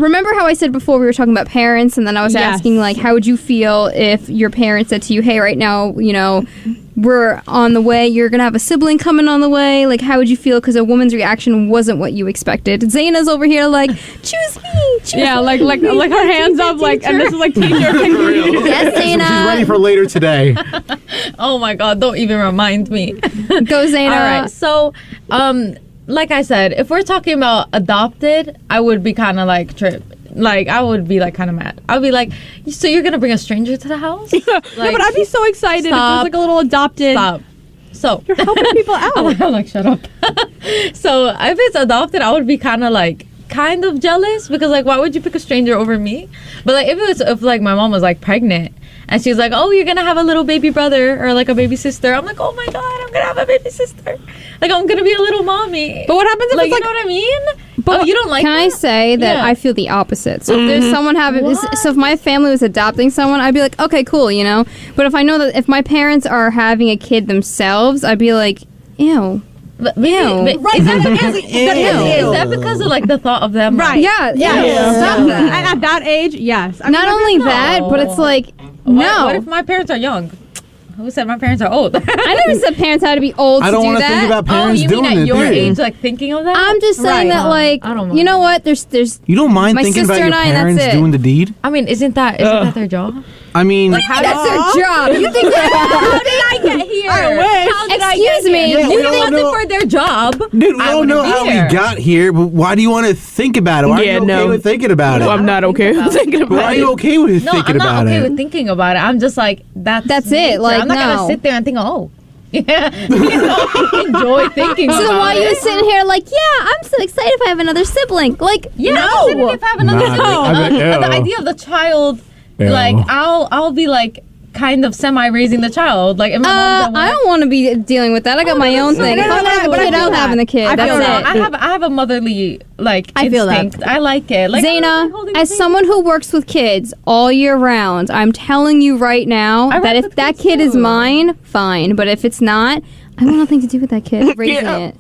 remember how I said before we were talking about parents, and then I was asking, like, how would you feel if your parents said to you, hey, right now, you know, we're on the way, you're going to have a sibling coming on the way. Like, how would you feel? Because a woman's reaction wasn't what you expected. Zaina's over here like, choose me. Choose me. like her hands up, like, and this is like teacher. Yes, Zaina. She's ready for later today. Oh my God, don't even remind me. Go, Zaina. All right, so, like I said, if we're talking about adopted, I would be kind of like I would be like kind of mad. I'd be like, so you're gonna bring a stranger to the house? Like, No, but I'd be so excited if there's like a little adopted. Stop. So You're helping people out. I'm like, shut up. So if it's adopted, I would be kind of jealous because like, why would you pick a stranger over me? But like, if like my mom was like pregnant and she's like, oh, you're gonna have a little baby brother or like a baby sister, I'm like, oh my God, I'm gonna have a baby sister. Like, I'm gonna be a little mommy. But what happens if like, it's like, you know what I mean? But you don't like Can that? I say that Yeah. I feel the opposite? So if there's someone so if my family was adopting someone, I'd be like, okay, cool, you know? But if I know that if my parents are having a kid themselves, I'd be like, ew. But Ew. right, is that because of like the thought of them? Right. Yeah. Stop that. And at that age, yes. I mean, Not only that, but it's like, no. What if my parents are young? Who said my parents are old? I never said parents had to be old I to don't do want to that. think about parents you doing mean at it. your period. age, like thinking of that? I'm just saying that, like, I don't you know mind. what? There's. You don't mind My thinking sister about your and I, and that's parents it. doing the deed? I mean, isn't that their job? I mean, Like, how That's their job. You think How did I get here? I wish. How did I Excuse get me. Here? Yeah, we You don't want know. it for their job. dude, we I don't wouldn't know be how here. we got here, but why do you want to think about it? Why are you okay with thinking about it? I'm not okay with thinking Why about are it. you okay with No, thinking I'm not about okay it? with thinking about it. I'm just like, that's it, nature. like, I'm not no. gonna sit there and think, oh, yeah, enjoy thinking So about then why it. are you sitting here like, yeah, I'm so excited if I have another sibling. Like, Yeah, no. I'm sitting if I have another Nah, child. I bet- The ew. idea of the child, Ew. like, I'll be like, kind of semi-raising the child. Like, if my mom's at I work, don't want to be dealing with that. I got my own thing. no, If no, I'm no, having but a I kid, feel I'm that. having a kid. I That's feel it. that. I have a motherly like I feel that. instinct. I like it. Like, Zaina, holding as the someone who works with kids all year round, I'm telling you right now I that work if with that kids kid is too. mine, fine. But if it's not, I want nothing to do with that kid raising it.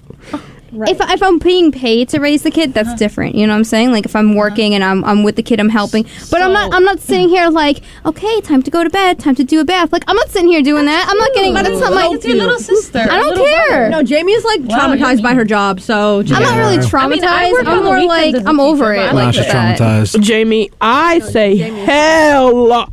If I'm being paid to raise the kid, that's different. You know what I'm saying? Like if I'm working and I'm with the kid, I'm helping. But I'm not sitting here like, okay, time to go to bed, time to do a bath. Like I'm not sitting here doing that. I'm not getting. But it's not my. like it's your little sister. I don't care. No, Jamie is like traumatized by her job, so I'm not really traumatized. I work on I'm the more weekends like as a I'm over teacher, it. but I Nah, like she's that. traumatized. Jamie, I say hell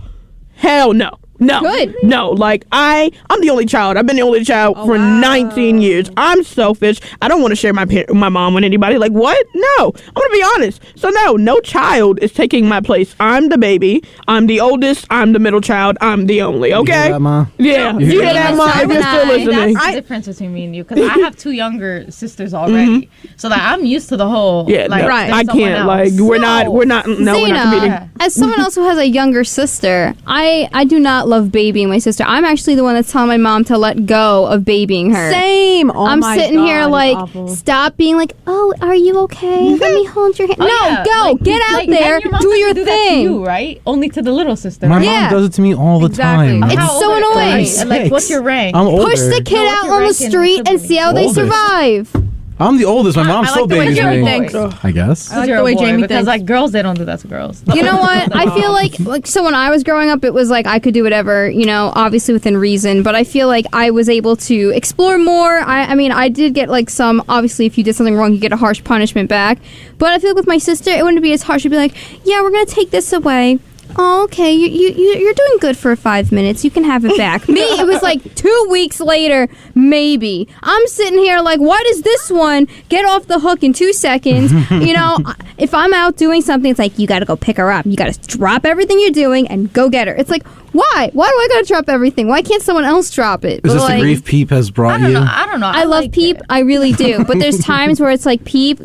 no. No. Good. No, like I'm the only child. I've been the only child for 19 years. I'm selfish. I don't want to share my mom with anybody. Like what? No. I'm gonna be honest. So no child is taking my place. I'm the baby. I'm the oldest. I'm the middle child. I'm the only. Okay. You hear that, Ma? Yeah. You You hear hear that, that? Ma? If you're still That's listening. That's the difference between me and you, because I have two younger sisters already, so that I'm used to the whole. Yeah. like, No, Right. there's I someone can't. else. Like we're not. No, we're not competing. Zaina, as someone else who has a younger sister, I do not love babying my sister. I'm actually the one that's telling my mom to let go of babying her. Same. Oh I'm my sitting here God, like, it's awful. stop being like, oh, are you okay? Let me hold your hand. no, yeah. go, Like, get out like, there, and your mom do doesn't your do that to thing. you, right? Only to the little sister. My right? Yeah. mom does it to me all the Exactly. time. It's How so old are annoying. they? Like, what's your rank? I'm older. Push the kid No, what's out your on the rank in street and see how they Oldest. survive. I'm the oldest. My mom I still like the way babies Jamie me. thinks. I guess. I like You're the a way boy, Jamie because thinks. like girls, they don't do that to girls. You know what? I feel like so when I was growing up, it was like I could do whatever, you know, obviously within reason. But I feel like I was able to explore more. I mean, I did get like some. Obviously, if you did something wrong, you get a harsh punishment back. But I feel like with my sister, it wouldn't be as harsh. She'd be like, "Yeah, we're gonna take this away." Oh, okay, you're doing good for 5 minutes. You can have it back. Me, it was like 2 weeks later, maybe. I'm sitting here like, why does this one get off the hook in 2 seconds? You know, if I'm out doing something, it's like, you got to go pick her up. You got to drop everything you're doing and go get her. It's like, why? Why do I got to drop everything? Why can't someone else drop it? Is this Like, the grief Peep has brought you? I don't know. I love like Peep. it. I really do. But there's times where it's like, Peep,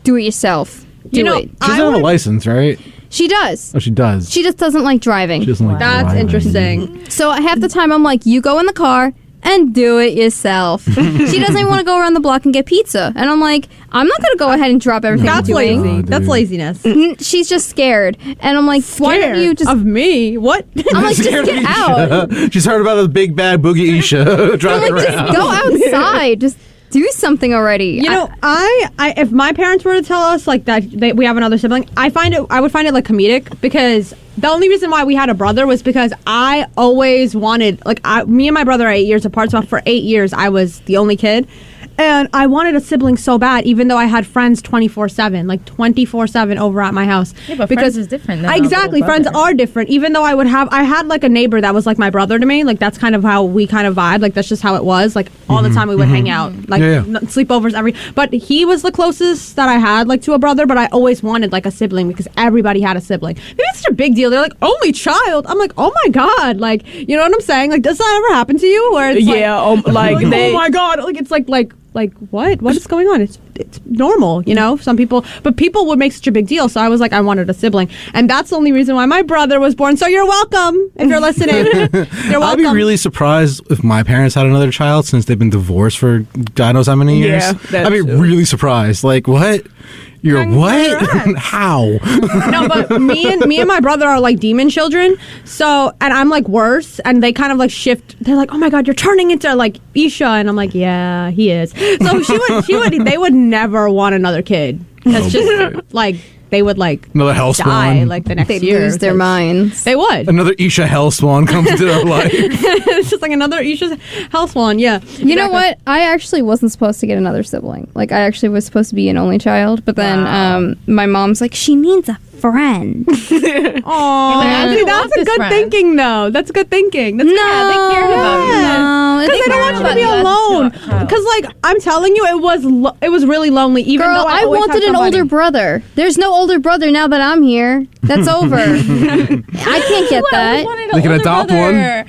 do it yourself. Do You know, it. She doesn't have a license, right? She does. Oh, she does. She just doesn't like driving. She doesn't like That's driving. interesting. So half the time I'm like, you go in the car and do it yourself. She doesn't even want to go around the block and get pizza. And I'm like, I'm not going to go ahead and drop everything That's I'm doing. lazy. Oh, That's dude. laziness. She's just scared. And I'm like, why don't you just... of me? What? I'm like, just Scared of get Isha. out. She's heard about the big bad boogie Isha I'm driving like, around. just go outside. Just do something already. You know, I if my parents were to tell us like that we have another sibling, I would find it like comedic, because the only reason why we had a brother was because I always wanted, like, me and my brother are 8 years apart, so for 8 years I was the only kid. And I wanted a sibling so bad, even though I had friends 24/7, like 24/7 over at my house. Yeah, but friends is different than exactly, friends are different. Even though I had like a neighbor that was like my brother to me. Like, that's kind of how we kind of vibe. Like, that's just how it was. Like, all the time we would hang out, like sleepovers But he was the closest that I had, like, to a brother. But I always wanted like a sibling because everybody had a sibling. Maybe it's such a big deal. They're like, only child. I'm like, oh my god, like, you know what I'm saying? Like, does that ever happen to you? Where it's oh my god, like, it's like what is going on? It's normal, you know. But people would make such a big deal, so I was like, I wanted a sibling, and that's the only reason why my brother was born. So you're welcome if you're listening. You're welcome. I'd be really surprised if my parents had another child, since they've been divorced for God knows how many years. I'd be really surprised. Like, what? You're what? How? No, but me and my brother are like demon children. So, and I'm like worse, and they kind of like shift. They're like, oh my god, you're turning into like Isha, and I'm like, yeah, he is. So they would never want another kid. That's just like, they would like another hellspawn. Like the next They'd year. lose their minds. They would. Another Isha hellspawn comes into their life. It's just like another Isha hellspawn. Yeah. You know what? I actually wasn't supposed to get another sibling. Like, I actually was supposed to be an only child, but then my mom's like, she needs a friend. Oh, that's a good thinking, though. That's good thinking. That's no, they cared about you. No, because they don't want you to be alone. Because, like, I'm telling you, it was really lonely. Even girl, though I wanted an older brother. There's no older brother now that I'm here. That's over. I can't get that. They can adopt one.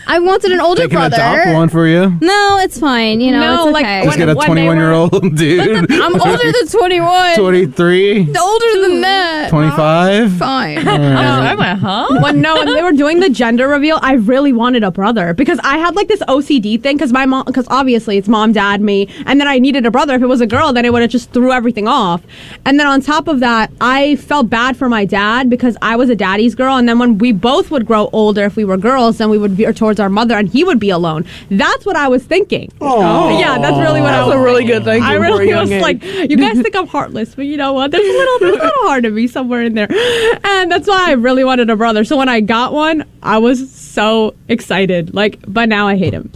I wanted an older brother. They can adopt one for you. No, it's fine. You know, it's okay. Let's get a 21-year-old dude. I'm older than 21. 23. Older than that. 25. Fine. I went, huh? When they were doing the gender reveal, I really wanted a brother, because I had like this OCD thing, because obviously it's mom, dad, me, and then I needed a brother. If it was a girl, then it would have just threw everything off. And then on top of that, I felt bad for my dad because I was a daddy's girl, and then when we both would grow older, if we were girls, then we would veer towards our mother, and he would be alone. That's what I was thinking. Oh, yeah, that's really what I was. That's a really good thing. I really was like, you guys think I'm heartless, but you know what? There's a little heart in me somewhere in there, and that's why I really wanted a brother. So when I got one, I was so excited. Like, but now I hate him.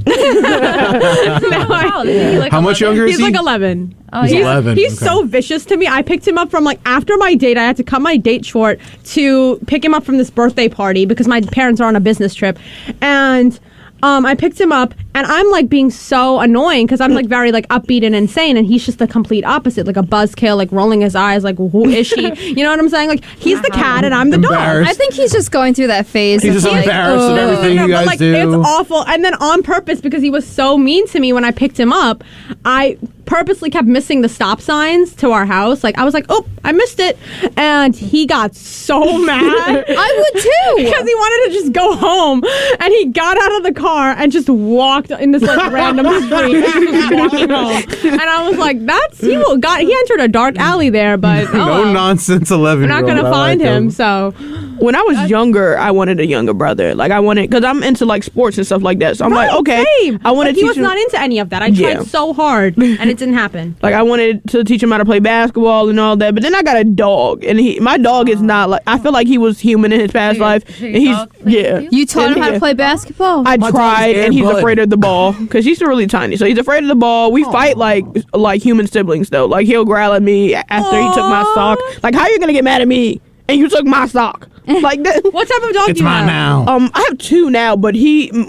How much younger is he? He's like 11. Oh, he's 11. He's so vicious to me. I picked him up from, like, after my date. I had to cut my date short to pick him up from this birthday party because my parents are on a business trip. And I picked him up, and I'm, like, being so annoying because I'm, like, very, like, upbeat and insane, and he's just the complete opposite, like a buzzkill, like, rolling his eyes, like, who is she? You know what I'm saying? Like, he's the cat, and I'm the dog. I think he's just going through that phase. He's just embarrassed of everything you guys do. It's awful. And then on purpose, because he was so mean to me when I picked him up, I purposely kept missing the stop signs to our house. Like, I was like, oh, I missed it. And he got so mad. I would too. Because he wanted to just go home. And he got out of the car and just walked in this, like, random street. And just walking home. And I was like, he entered a dark alley there, but no nonsense 11-year-old. We're not going to find him, so. When I was younger, I wanted a younger brother. Like, because I'm into, like, sports and stuff like that. So I'm like, okay. Same. I want to teach him. He was not into any of that. I tried so hard, and it didn't happen. Like, I wanted to teach him how to play basketball and all that. But then I got a dog, and my dog is not, like, I feel like he was human in his past life. And You taught him how to play basketball? I tried, and he's afraid of the ball because he's really tiny. So he's afraid of the ball. We fight like human siblings, though. Like, he'll growl at me after he took my sock. Like, how are you going to get mad at me and you took my sock? Like that. What type of dog it's do you mine have? now. I have two now, but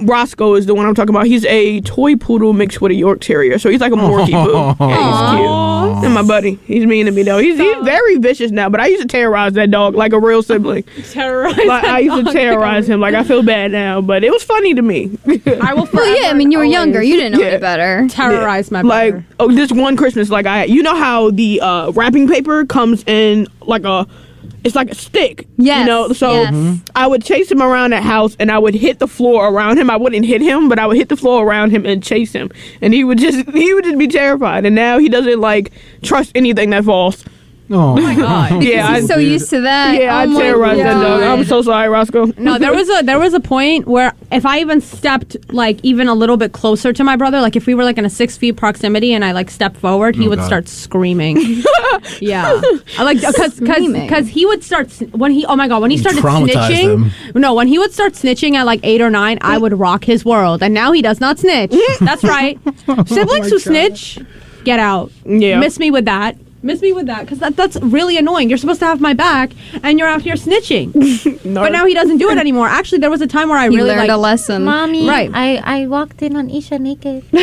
Roscoe is the one I'm talking about. He's a toy poodle mixed with a York Terrier, so he's like a Morkie Poo. Yeah, he's cute. And my buddy, he's mean to me though. He's very vicious now, but I used to terrorize that dog like a real sibling. I used to terrorize him. Like, I feel bad now, but it was funny to me. I will. Well, yeah. I mean, you were younger. You didn't know any better. Terrorize my brother. Like, this one Christmas, like, you know how the wrapping paper comes in like it's like a stick. Yes. You know, so I would chase him around the house, and I would hit the floor around him. I wouldn't hit him, but I would hit the floor around him and chase him. And he would just be terrified. And now he doesn't, like, trust anything that falls. Oh my God. Yeah, He's so used to that. Yeah, I Oh my terrorized that dog. God. I'm so sorry, Roscoe. No, there was a point where if I even stepped like even a little bit closer to my brother, like if we were like in a 6 feet proximity and I like stepped forward, he would start screaming. Yeah, I like because he would start when he started snitching. No, when he would start snitching at like 8 or 9, I would rock his world, and now he does not snitch. That's right. Siblings who snitch, get out. Yeah. Miss me with that, because that's really annoying. You're supposed to have my back, and you're out here snitching. But now he doesn't do it anymore. Actually, there was a time where I He really learned like a lesson. Mommy, Right. I walked in on Isha naked. no,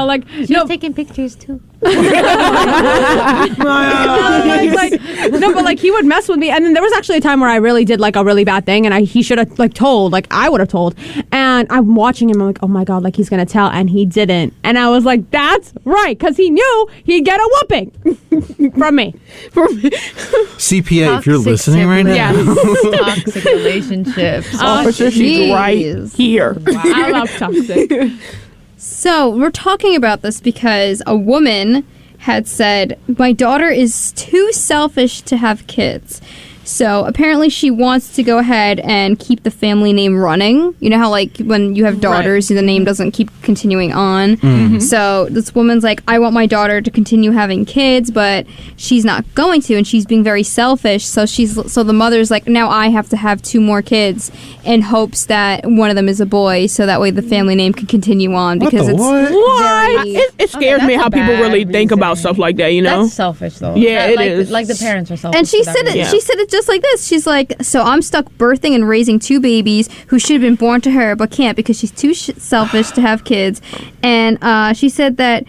like She was taking pictures too. but like he would mess with me, and then there was actually a time where I really did like a really bad thing, and he should have like told, like I would have told, and I'm watching him, I'm like, oh my God, like he's gonna tell, and he didn't, and I was like, that's right, because he knew he'd get a whooping from me. CPA, if you're listening right now. Yes. Toxic relationships. Officer, she's jeez. right here. I love toxic. So we're talking about this because a woman had said, my daughter is too selfish to have kids. So apparently she wants to go ahead and keep the family name running. You know how like when you have daughters, the name doesn't keep continuing on. Mm-hmm. So this woman's like, I want my daughter to continue having kids, but she's not going to, and she's being very selfish. So the mother's like, now I have to have 2 more kids in hopes that one of them is a boy, so that way the family name can continue on because What the it's what? very- It scares me that's how a people bad really think about reasoning. stuff like that, you know? That's selfish, though. Yeah, it like, is. Like the parents are selfish. And she for that said it. reason. She said it just like this. She's like, so I'm stuck birthing and raising 2 babies who should have been born to her, but can't because she's too selfish to have kids. And she said that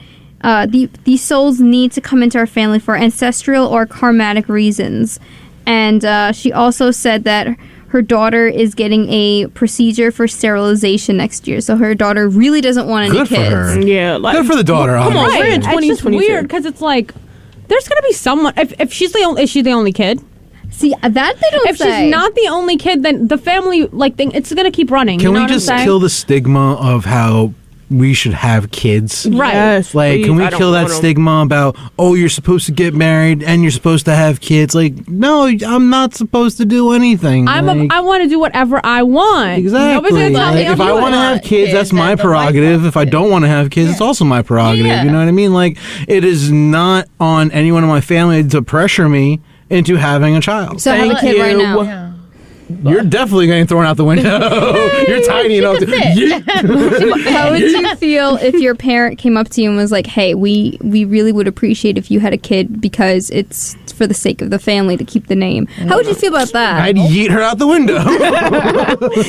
these souls need to come into our family for ancestral or karmatic reasons. And she also said that her daughter is getting a procedure for sterilization next year. So her daughter really doesn't want any Good for kids. her. Yeah, like Good for the daughter, Come on, honestly. we're in It's just 2022. weird because it's like there's gonna be someone. If she's is she the only kid? See, that they don't If say. she's not the only kid, then the family like thing it's gonna keep running. Can you know we what I'm just saying? kill the stigma of how we should have kids? Right. Yes, Like, please, can we I don't kill that want 'em. stigma about, oh, you're supposed to get married and you're supposed to have kids? Like, no, I'm not supposed to do anything. I Like, want to do whatever I want. exactly. Nobody's gonna tell me Like, I'm if I doing want to it. have kids, that's my prerogative. If I don't want to have kids, it's also my prerogative. Yeah. You know what I mean? Like, it is not on anyone in my family to pressure me into having a child. so have a kid right now. Yeah. You're definitely getting thrown out the window. You're tiny enough to. How would you feel if your parent came up to you and was like, hey, we really would appreciate if you had a kid because it's for the sake of the family to keep the name. How would you feel about that? I'd yeet her out the window.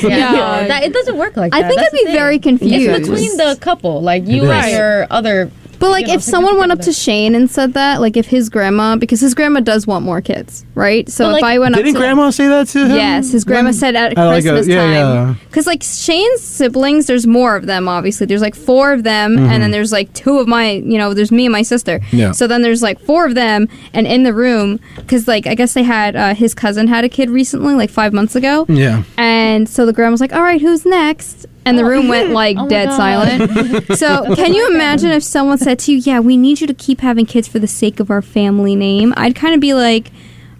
Yeah. It doesn't work like I that. think That's I'd be the thing. very confused. It's between the couple, like you It and is. your other. But like, you know, if someone went up to significant Shane and said that, like if his grandma, because his grandma does want more kids, right? So But, if like, I went up Didn't to Grandma say that to him? yes, his grandma said at I like Christmas it. Yeah, yeah. time. Because like Shane's siblings, there's more of them. Obviously, there's like 4 of them, and then there's like 2 of my. There's me and my sister. Yeah. So then there's like 4 of them, and in the room, because like I guess they had his cousin had a kid recently, like 5 months ago. Yeah. And so the grandma was like, all right, who's next? And the room went like Oh my dead God. silent. So can you imagine if someone said to you, yeah, we need you to keep having kids for the sake of our family name? I'd kind of be like,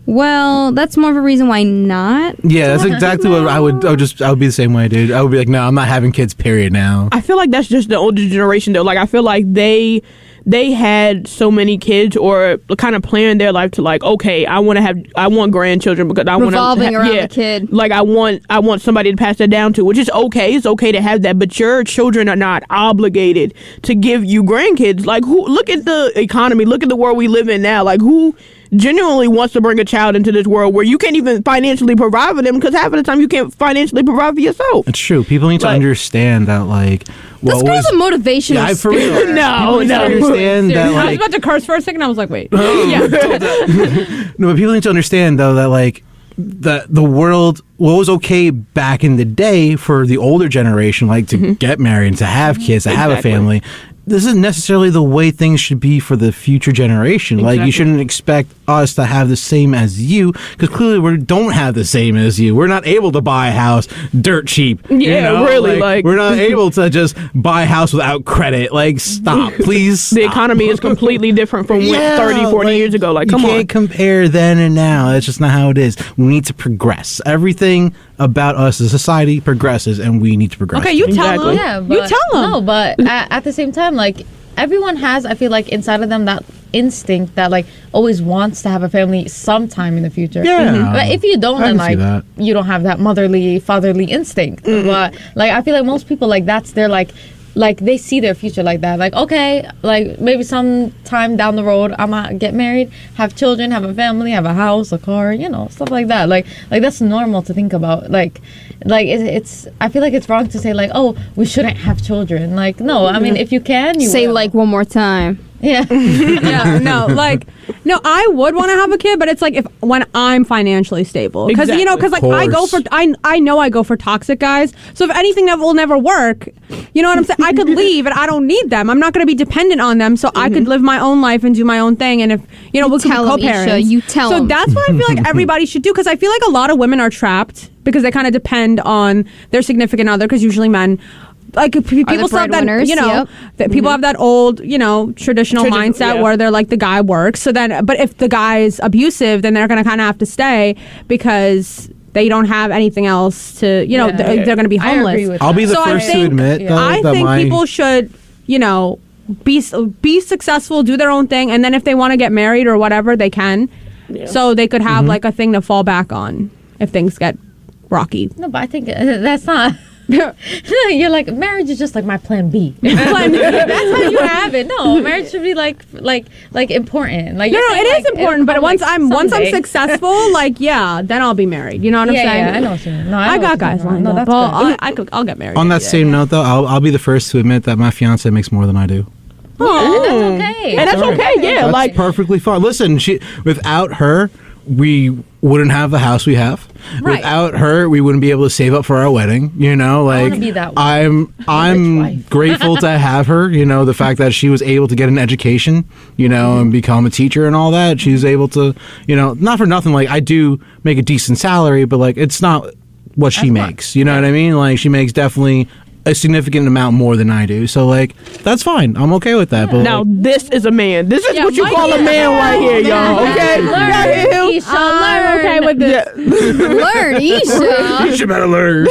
well, that's more of a reason why not. Yeah, that's exactly what I would be the same way, dude. I would be like, no, I'm not having kids, period, now. I feel like that's just the older generation though. Like I feel like they had so many kids or kind of planned their life to like, okay, I want grandchildren because I want to Revolving around the kid. Like I want somebody to pass that down to, which is okay. It's okay to have that, but your children are not obligated to give you grandkids. Like who? Look at the economy. Look at the world we live in now. Like who genuinely wants to bring a child into this world where you can't even financially provide for them because half of the time you can't financially provide for yourself. It's true. People need to Like- understand that, like, This girl's a motivational Yeah, for real. speaker. No, People need to no. understand that, I was like, about to curse for a second. I was like, wait. no, but people need to understand though that like the world, what was okay back in the day for the older generation, like to get married and to have kids, to have a Exactly. family, this isn't necessarily the way things should be for the future generation. Like, you shouldn't expect us to have the same as you, because clearly we don't have the same as you. We're not able to buy a house dirt cheap. Yeah, you know? really. Like, we're not able to just buy a house without credit. Like, stop, please. Stop. The economy is completely different from 30, 40 years ago. Like, come on. You can't compare then and now. That's just not how it is. We need to progress. Everything about us as a society progresses, and we need to progress. Okay, you tell them. Yeah, but, you tell them. No, but at the same time, like, everyone has, I feel like, inside of them that instinct that, like, always wants to have a family sometime in the future. Yeah. But if you don't, then, like, you don't have that motherly, fatherly instinct. But, like, I feel like most people, like, that's their, like, they see their future like that. Like, okay, like, maybe sometime down the road, I'm gonna get married, have children, have a family, have a house, a car, you know, stuff like that. Like that's normal to think about. Like it's I feel like it's wrong to say, like, oh, we shouldn't have children. Like, no, I mean, if you can, you Say will. like one more time. Yeah. Yeah, no, I would want to have a kid, but it's like when I'm financially stable, because you know, because like I know I go for toxic guys. So if anything that will never work, you know what I'm saying? I could leave and I don't need them. I'm not going to be dependent on them, so I could live my own life and do my own thing. And if we could be co-parents. You tell so them. that's what I feel like everybody should do, because I feel like a lot of women are trapped because they kind of depend on their significant other, because usually men. Like people still have that, you know, that people have that old, you know, traditional mindset where they're like, the guy works. So then, but if the guy is abusive, then they're going to kind of have to stay because they don't have anything else to, you know, they're going to be homeless. I'll be the first to admit, though, I think people should, you know, be successful, do their own thing, and then if they want to get married or whatever, they can. Yeah. So they could have like a thing to fall back on if things get rocky. No, but I think that's not. You're like, marriage is just like my plan B. That's how you have it. No, marriage should be like important. Like, no, it is important. But once I'm successful, like, then I'll be married. You know what I'm saying? Yeah, I know what you mean. No, I got guys lined up. I'll get married. On that same note, though, I'll be the first to admit that my fiance makes more than I do. Oh, that's okay. And that's okay. Yeah, that's like perfectly fine. Listen, without her, we wouldn't have the house we have. Right. Without her, we wouldn't be able to save up for our wedding. You know, like, I be that I'm grateful to have her. You know, the fact that she was able to get an education, you know, and become a teacher and all that. She was able to, you know, not for nothing. Like, I do make a decent salary, but like, it's not what she makes. You know what I mean? Like, she makes definitely a significant amount more than I do, so like, that's fine. I'm okay with that. But now, like, this is a man. This is what you call a man right here, y'all. Okay, learn. Isha, learn. Okay with this. Learn, Isha. you should better learn.